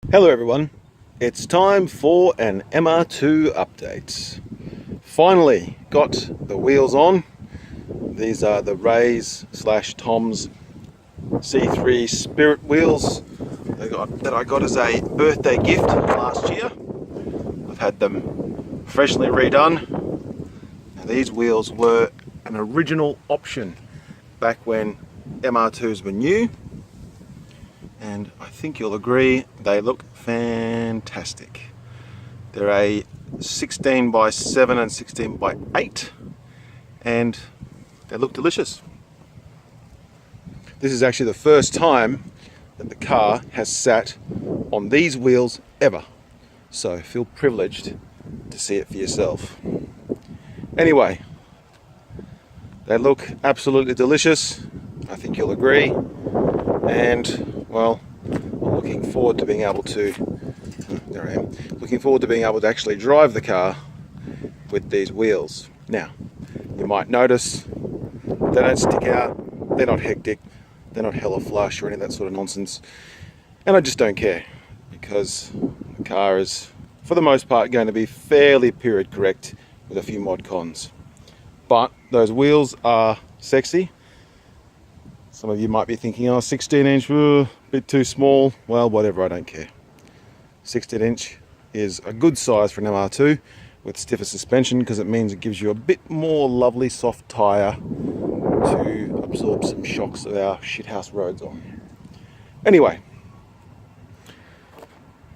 Hello everyone, it's time for an MR2 update. Finally got the wheels on. These are the Rays / Tom's C3 Spirit wheels that I got as a birthday gift last year. I've had them freshly redone. Now these wheels were an original option back when MR2s were new. And I think you'll agree they look fantastic. They're a 16x7 and 16x8 and they look delicious. This is actually the first time that the car has sat on these wheels ever, so feel privileged to see it for yourself. Anyway, they look absolutely delicious, I think you'll agree, and well, I'm looking forward to being able to, there I am, looking forward to being able to actually drive the car with these wheels. Now, you might notice they don't stick out, they're not hectic, they're not hella flush or any of that sort of nonsense, and I just don't care, because the car is, for the most part, going to be fairly period correct with a few mod cons. But those wheels are sexy. Some of you might be thinking, oh, 16-inch, a bit too small. Well, whatever, I don't care. 16-inch is a good size for an MR2 with stiffer suspension, because it means it gives you a bit more lovely soft tyre to absorb some shocks of our shithouse roads on. Anyway,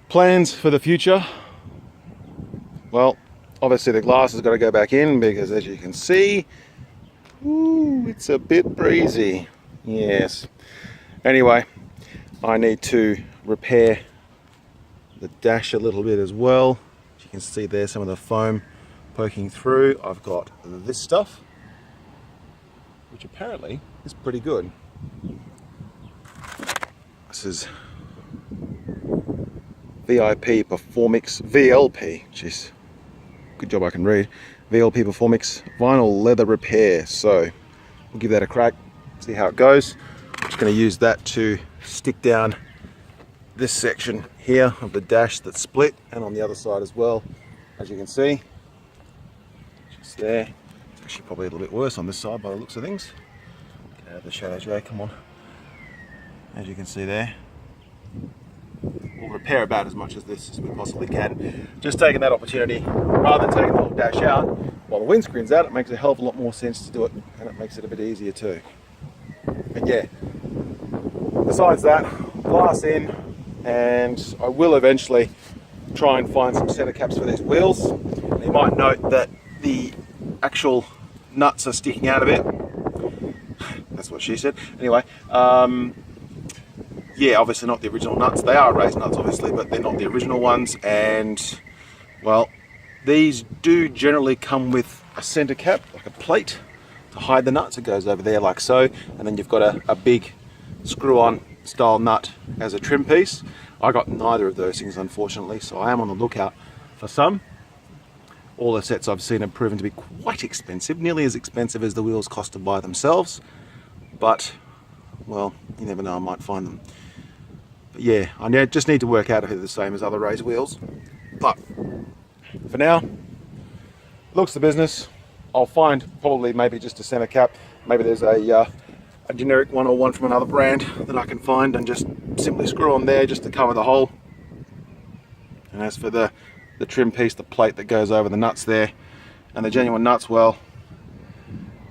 plans for the future. Well, obviously the glass has got to go back in, because as you can see, ooh, it's a bit breezy. Yes. Anyway, I need to repair the dash a little bit as well. As you can see there, some of the foam poking through. I've got this stuff, which apparently is pretty good. This is VIP Performix VLP, jeez, good job I can read. VLP Performix vinyl leather repair. So we'll give that a crack, see how it goes. I'm just going to use that to stick down this section here of the dash that's split, and on the other side as well, as you can see, just there. It's actually probably a little bit worse on this side by the looks of things. Get out of the shadow, Jay, come on. As you can see there, we'll repair about as much of this as we possibly can. Just taking that opportunity, rather than taking the whole dash out while the windscreen's out, it makes a hell of a lot more sense to do it, and it makes it a bit easier too. But yeah, besides that, glass in, and I will eventually try and find some center caps for these wheels. And you might note that the actual nuts are sticking out a bit. That's what she said. Anyway, yeah, obviously not the original nuts. They are raised nuts, obviously, but they're not the original ones. And well, these do generally come with a center cap, like a plate, to hide the nuts. It goes over there like so, and then you've got a big screw-on style nut as a trim piece. I got neither of those things, unfortunately, so I am on the lookout for some. All the sets I've seen have proven to be quite expensive, nearly as expensive as the wheels cost to buy themselves, but well, you never know, I might find them. But yeah, I just need to work out if they're the same as other Rays wheels, but for now, looks the business. I'll find probably maybe just a center cap. Maybe there's a generic one or one from another brand that I can find, and just simply screw on there just to cover the hole. And as for the trim piece, the plate that goes over the nuts there, and the genuine nuts, well,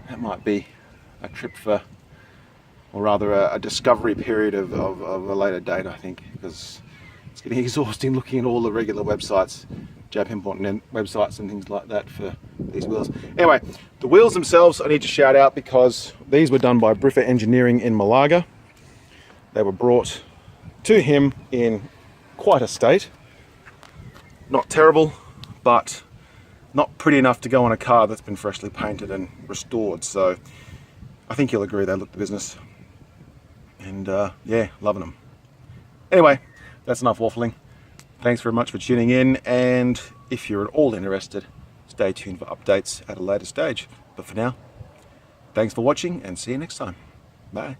that might be a trip for, or rather a discovery period of a later date, I think, because it's getting exhausting looking at all the regular websites, Jab Import websites and things like that for these wheels. Anyway, the wheels themselves I need to shout out, because these were done by Briffa Engineering in Malaga. They were brought to him in quite a state. Not terrible, but not pretty enough to go on a car that's been freshly painted and restored. So I think you'll agree they look the business. And yeah, loving them. Anyway, that's enough waffling. Thanks very much for tuning in, and if you're at all interested, stay tuned for updates at a later stage. But for now, thanks for watching, and see you next time. Bye.